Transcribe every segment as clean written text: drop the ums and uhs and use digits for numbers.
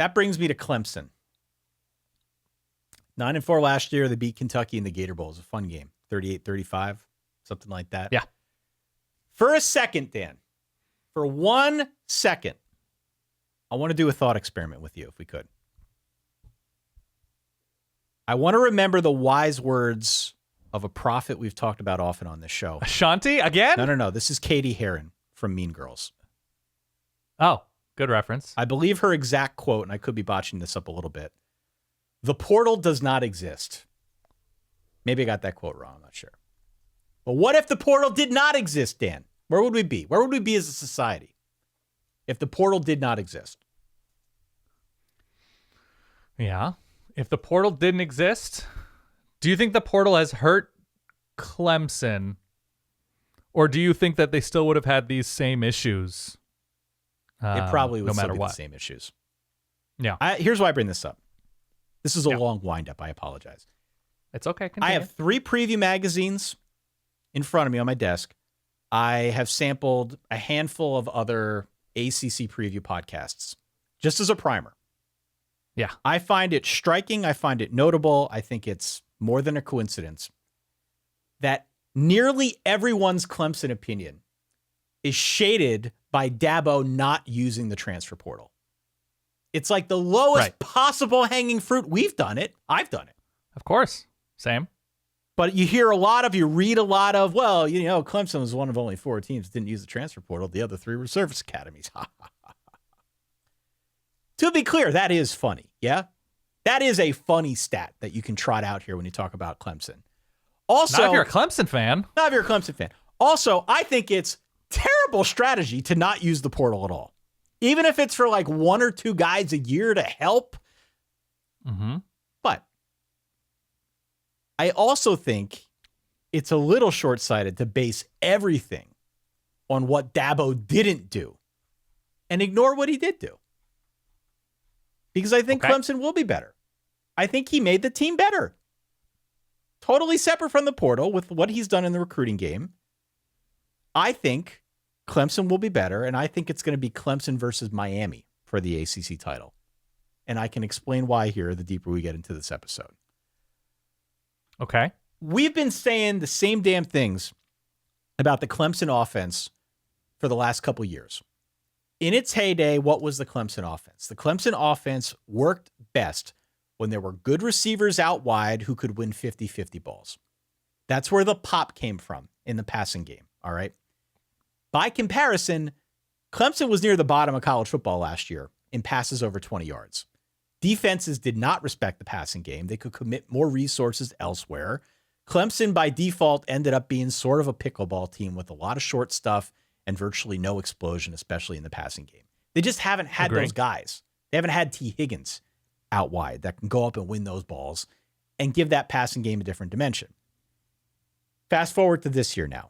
that brings me to Clemson. 9-4 last year. They beat Kentucky in the Gator Bowl. It was a fun game. 38-35, something like that. Yeah. For a second, Dan, for 1 second, I want to do a thought experiment with you, if we could. I want to remember the wise words of a prophet we've talked about often on this show. Ashanti again? No. This is Katie Heron from Mean Girls. Oh, good reference. I believe her exact quote, and I could be botching this up a little bit. The portal does not exist. Maybe I got that quote wrong. I'm not sure. But what if the portal did not exist, Dan? Where would we be? Where would we be as a society if the portal did not exist? Yeah. If the portal didn't exist, do you think the portal has hurt Clemson? Or do you think that they still would have had these same issues? It probably would no still matter be what. the same issues. Yeah. Here's why I bring this up. This is a long wind-up. I apologize. It's okay. Continue. I have 3 preview magazines in front of me on my desk. I have sampled a handful of other ACC preview podcasts, just as a primer. Yeah. I find it striking. I find it notable. I think it's more than a coincidence that nearly everyone's Clemson opinion is shaded by Dabo not using the transfer portal. It's like the lowest possible hanging fruit. We've done it. I've done it. Of course. Same. But you read a lot of, well, Clemson was one of only 4 teams that didn't use the transfer portal. The other 3 were service academies. To be clear, that is funny. Yeah. That is a funny stat that you can trot out here when you talk about Clemson. Also, Not if you're a Clemson fan. Also, I think it's terrible strategy to not use the portal at all. Even if it's for like 1 or 2 guys a year to help. Mm-hmm. But I also think it's a little short-sighted to base everything on what Dabo didn't do and ignore what he did do. Because I think Clemson will be better. I think he made the team better. Totally separate from the portal with what he's done in the recruiting game. I think Clemson will be better, and I think it's going to be Clemson versus Miami for the ACC title. And I can explain why here the deeper we get into this episode. Okay. We've been saying the same damn things about the Clemson offense for the last couple years. In its heyday, what was the Clemson offense? The Clemson offense worked best when there were good receivers out wide who could win 50-50 balls. That's where the pop came from in the passing game, all right? By comparison, Clemson was near the bottom of college football last year in passes over 20 yards. Defenses did not respect the passing game. They could commit more resources elsewhere. Clemson, by default, ended up being sort of a pickleball team with a lot of short stuff and virtually no explosion, especially in the passing game. They just haven't had those guys. They haven't had T. Higgins out wide that can go up and win those balls and give that passing game a different dimension. Fast forward to this year now.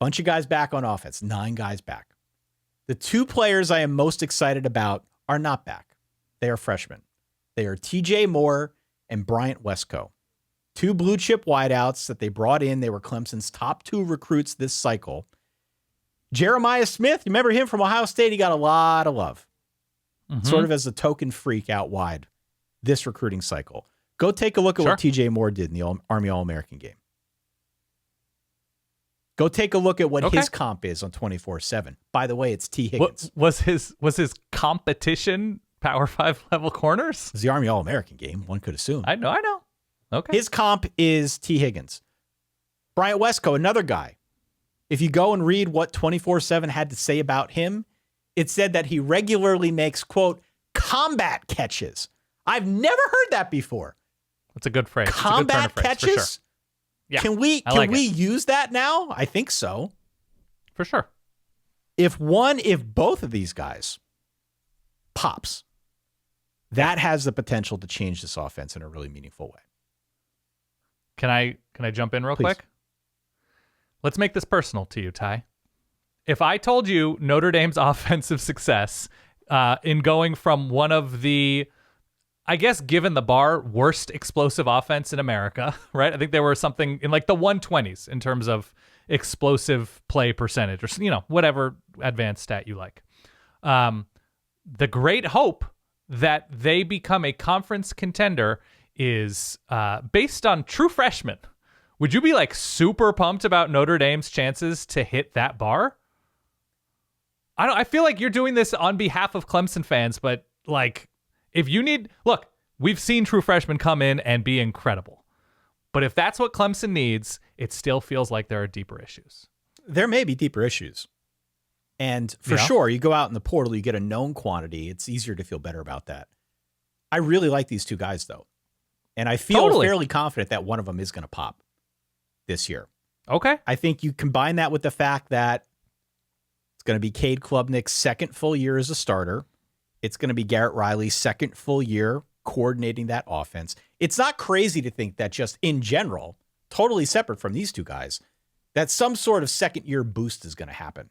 Bunch of guys back on offense, 9 guys back. The 2 players I am most excited about are not back. They are freshmen. They are TJ Moore and Bryant Wesco. 2 blue chip wideouts that they brought in. They were Clemson's top 2 recruits this cycle. Jeremiah Smith, you remember him from Ohio State? He got a lot of love. Sort of as a token freak out wide this recruiting cycle. Go take a look at what TJ Moore did in the Army All-American game. Go take a look at what his comp is on 24/7. By the way, it's T. Higgins. Was his competition Power 5 level corners? It's the Army All-American game, one could assume. I know. Okay. His comp is T. Higgins. Bryant Wesco, another guy. If you go and read what 24/7 had to say about him, it said that he regularly makes, quote, combat catches. I've never heard that before. That's a good phrase. Combat catches? For sure. Yeah, can we use that now? I think so. For sure. If both of these guys pops, that has the potential to change this offense in a really meaningful way. Can I jump in real quick? Let's make this personal to you, Ty. If I told you Notre Dame's offensive success in going from one of the, I guess, given the bar, worst explosive offense in America, right? I think there were something in like the 120s in terms of explosive play percentage or, whatever advanced stat you like. The great hope that they become a conference contender is based on true freshmen. Would you be like super pumped about Notre Dame's chances to hit that bar? I feel like you're doing this on behalf of Clemson fans, but like if you need, look, we've seen true freshmen come in and be incredible. But if that's what Clemson needs, it still feels like there are deeper issues. There may be deeper issues. And for sure, you go out in the portal, you get a known quantity. It's easier to feel better about that. I really like these two guys, though. And I feel fairly confident that one of them is going to pop this year. Okay. I think you combine that with the fact that it's going to be Cade Klubnik's second full year as a starter. It's going to be Garrett Riley's second full year coordinating that offense. It's not crazy to think that just in general, totally separate from these two guys, that some sort of second-year boost is going to happen.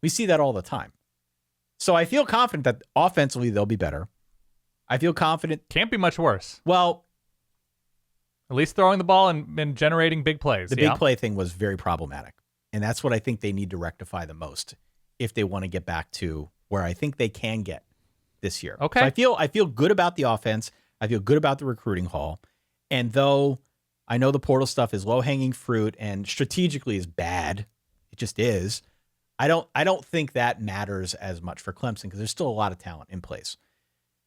We see that all the time. So I feel confident that offensively they'll be better. I feel confident. Can't be much worse. Well, at least throwing the ball and generating big plays. The big play thing was very problematic. And that's what I think they need to rectify the most if they want to get back to where I think they can get this year. Okay. So I feel good about the offense. I feel good about the recruiting haul. And though I know the portal stuff is low-hanging fruit and strategically is bad, it just is, I don't think that matters as much for Clemson because there's still a lot of talent in place.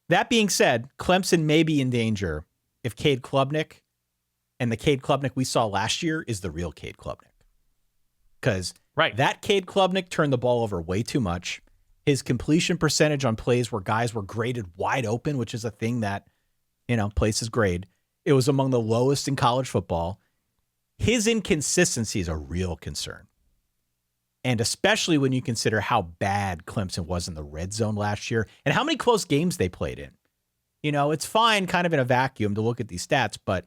That being said, Clemson may be in danger if Cade Klubnik and the Cade Klubnik we saw last year is the real Cade Klubnik. Because that Cade Klubnik turned the ball over way too much. His completion percentage on plays where guys were graded wide open, which is a thing that, places grade. It was among the lowest in college football. His inconsistency is a real concern. And especially when you consider how bad Clemson was in the red zone last year and how many close games they played in. It's fine kind of in a vacuum to look at these stats, but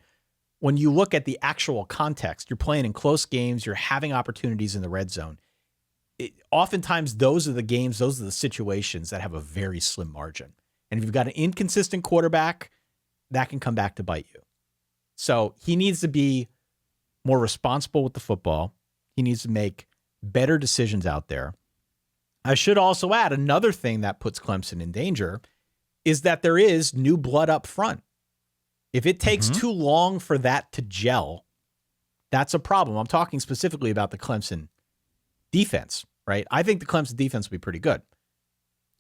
when you look at the actual context, you're playing in close games, you're having opportunities in the red zone. Oftentimes, those are the games, those are the situations that have a very slim margin. And if you've got an inconsistent quarterback, that can come back to bite you. So he needs to be more responsible with the football. He needs to make better decisions out there. I should also add another thing that puts Clemson in danger is that there is new blood up front. If it takes too long for that to gel, that's a problem. I'm talking specifically about the Clemson defense, right? I think the Clemson defense will be pretty good.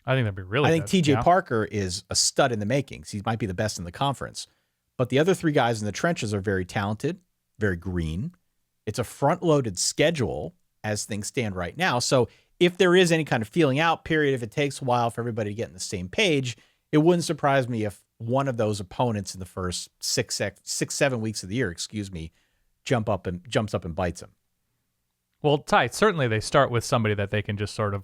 I think that'd be really good. I think TJ Parker is a stud in the makings. He might be the best in the conference. But the other three guys in the trenches are very talented, very green. It's a front-loaded schedule as things stand right now. So if there is any kind of feeling out period, if it takes a while for everybody to get on the same page, it wouldn't surprise me if one of those opponents in the first 7 weeks of the year, jumps up and bites him. Well, Ty, certainly they start with somebody that they can just sort of,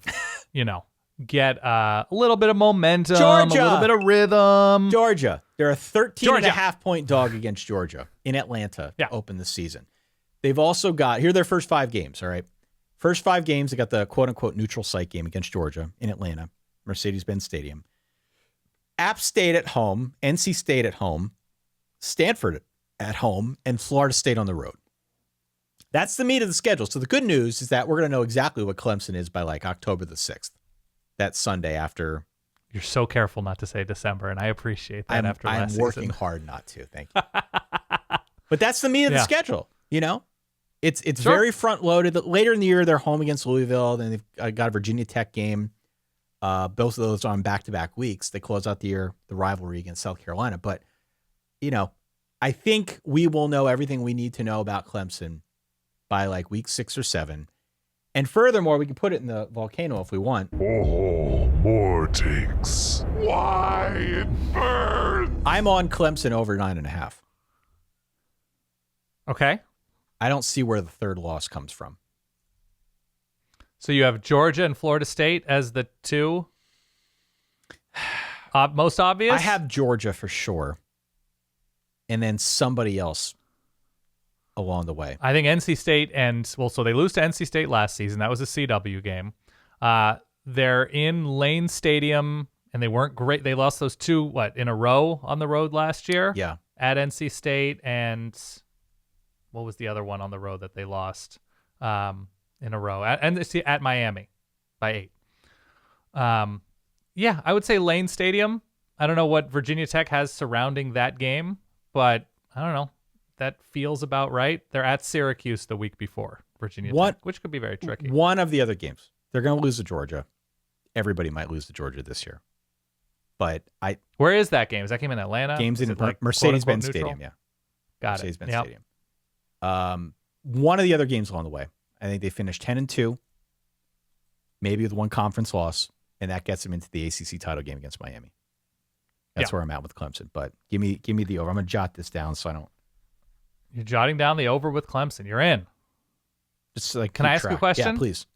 get a little bit of momentum, Georgia. A little bit of rhythm. Georgia. They're a 13.5-point dog against Georgia in Atlanta to open the season. They've also got, here are their first 5 games, all right? First 5 games, they got the quote-unquote neutral site game against Georgia in Atlanta, Mercedes-Benz Stadium. App State at home, NC State at home, Stanford at home, and Florida State on the road. That's the meat of the schedule. So the good news is that we're going to know exactly what Clemson is by like October the 6th, that Sunday after. You're so careful not to say December, and I appreciate that after last season. I'm working hard not to, thank you. But that's the meat of the schedule, It's very front-loaded. Later in the year, they're home against Louisville. Then they've got a Virginia Tech game. Both of those on back-to-back weeks. They close out the rivalry against South Carolina. But, I think we will know everything we need to know about Clemson by like week 6 or 7. And furthermore, we can put it in the volcano if we want. Oh, more takes. Why it burns. I'm on Clemson over 9.5. Okay. I don't see where the third loss comes from. So you have Georgia and Florida State as the two most obvious? I have Georgia for sure. And then somebody else along the way. I think NC State so they lose to NC State last season. That was a CW game. They're in Lane Stadium, and they weren't great. They lost those 2, in a row on the road last year? Yeah. At NC State, and what was the other one on the road that they lost in a row? At Miami by 8. I would say Lane Stadium I don't know what Virginia Tech has surrounding that game, but I don't know. That feels about right. They're at Syracuse the week before Virginia Tech, which could be very tricky. One of the other games. They're going to lose to Georgia. Everybody might lose to Georgia this year. But where is that game? Is that game in Atlanta? Games in Mercedes-Benz Stadium, yeah. Got Mercedes-Benz it. Stadium. One of the other games along the way. I think they finished 10-2, maybe with one conference loss, and that gets them into the ACC title game against Miami. That's where I'm at with Clemson. But give me the over. I'm going to jot this down so I don't. You're jotting down the over with Clemson. You're in. Just like, can I ask you a question? Yeah, please.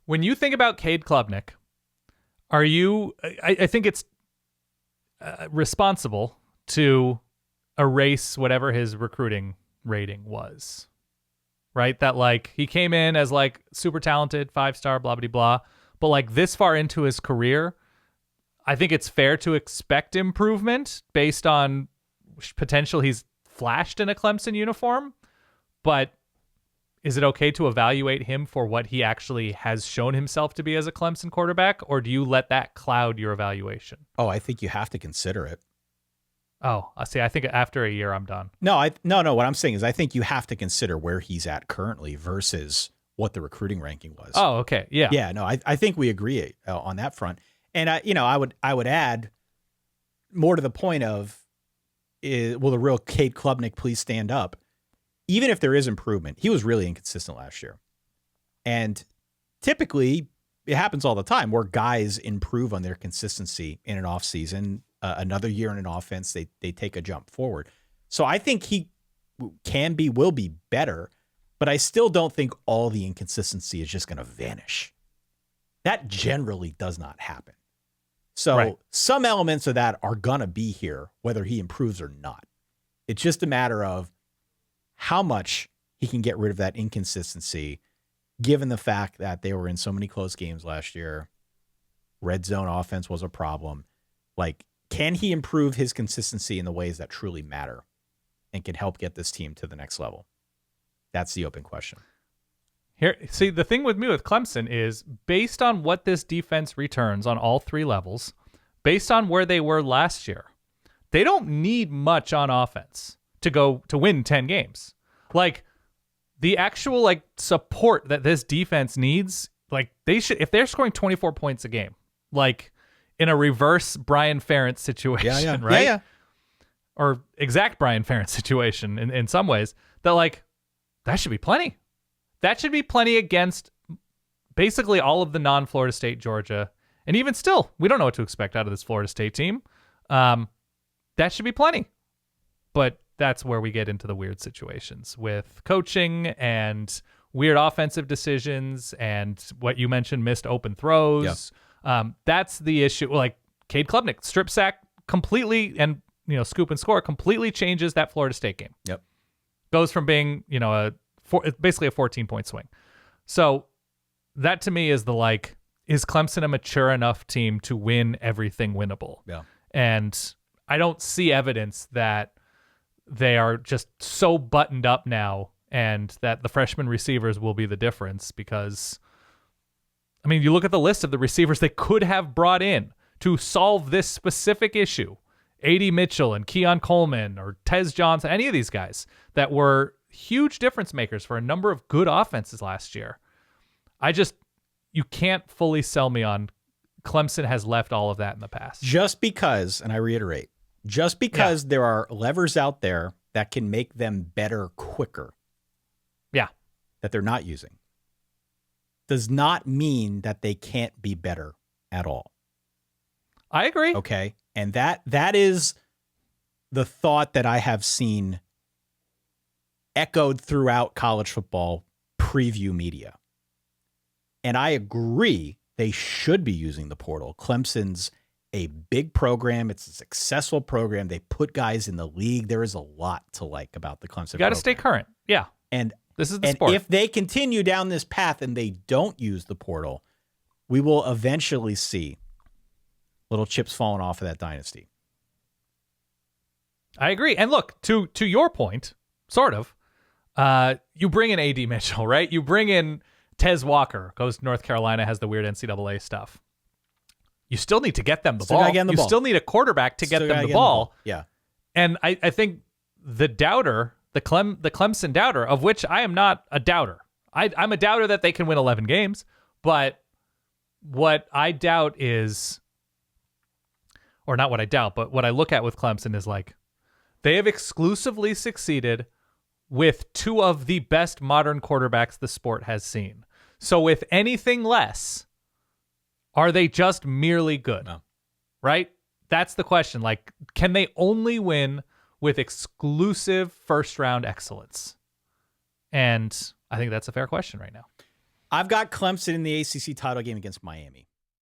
When you think about Cade Klubnik, are you? I think it's responsible to erase whatever his recruiting rating was, right? That like he came in as like super talented, 5-star, blah blah blah, but like this far into his career, I think it's fair to expect improvement based on potential he's flashed in a Clemson uniform, but is it okay to evaluate him for what he actually has shown himself to be as a Clemson quarterback, or do you let that cloud your evaluation? Oh, I think you have to consider it. Oh, I see. I think after a year, I'm done. No. What I'm saying is I think you have to consider where he's at currently versus what the recruiting ranking was. Oh, okay. Yeah. Yeah, no, I think we agree on that front. And, I would add more to the point of, will the real Cade Klubnik please stand up? Even if there is improvement, he was really inconsistent last year. And typically, it happens all the time where guys improve on their consistency in an offseason. Another year in an offense, they take a jump forward. So I think he will be better, but I still don't think all the inconsistency is just going to vanish. That generally does not happen. So Some elements of that are going to be here, whether he improves or not. It's just a matter of how much he can get rid of that inconsistency, given the fact that they were in so many close games last year. Red zone offense was a problem. Like, can he improve his consistency in the ways that truly matter and can help get this team to the next level? That's the open question. Here, see, the thing with me with Clemson is based on what this defense returns on all three levels, based on where they were last year, they don't need much on offense to win 10 games. Like the actual like support that this defense needs, like they should, if they're scoring 24 points a game, like in a reverse Brian Ferentz situation, right? Yeah. Or exact Brian Ferentz situation in some ways, that should be plenty. That should be plenty against basically all of the non-Florida State, Georgia, and even still, we don't know what to expect out of this Florida State team. That should be plenty. But that's where we get into the weird situations with coaching and weird offensive decisions and what you mentioned, missed open throws. Yep. That's the issue. Like Cade Klubnik, strip sack completely and scoop and score completely changes that Florida State game. Yep. Goes from being, basically a 14-point swing. So that to me is is Clemson a mature enough team to win everything winnable? Yeah. And I don't see evidence that they are just so buttoned up now and that the freshman receivers will be the difference because, I mean, you look at the list of the receivers they could have brought in to solve this specific issue. A.D. Mitchell and Keon Coleman or Tez Johnson, any of these guys that were huge difference makers for a number of good offenses last year. You can't fully sell me on Clemson has left all of that in the past. Just because, and I reiterate, there are levers out there that can make them better quicker. Yeah. That they're not using. Does not mean that they can't be better at all. I agree. Okay. And that is the thought that I have seen echoed throughout college football preview media. And I agree they should be using the portal. Clemson's a big program. It's a successful program. They put guys in the league. There is a lot to like about the Clemson program. You got to stay current. Yeah. And this is the sport. If they continue down this path and they don't use the portal, we will eventually see little chips falling off of that dynasty. I agree. And look, to your point, sort of, you bring in A.D. Mitchell, right? You bring in Tez Walker, goes to North Carolina, has the weird NCAA stuff. you still need to get them the Still ball. gotta get them the You ball. still need a quarterback to Still get gotta them the get ball. Yeah. And I think the doubter, the Clemson doubter, of which I am not a doubter. I'm a doubter that they can win 11 games, but what I doubt is, or not what I doubt, but what I look at with Clemson is like, they have exclusively succeeded with two of the best modern quarterbacks the sport has seen. So with anything less, are they just merely good? No. Right? That's the question. Like, can they only win with exclusive first-round excellence? And I think that's a fair question right now. I've got Clemson in the ACC title game against Miami.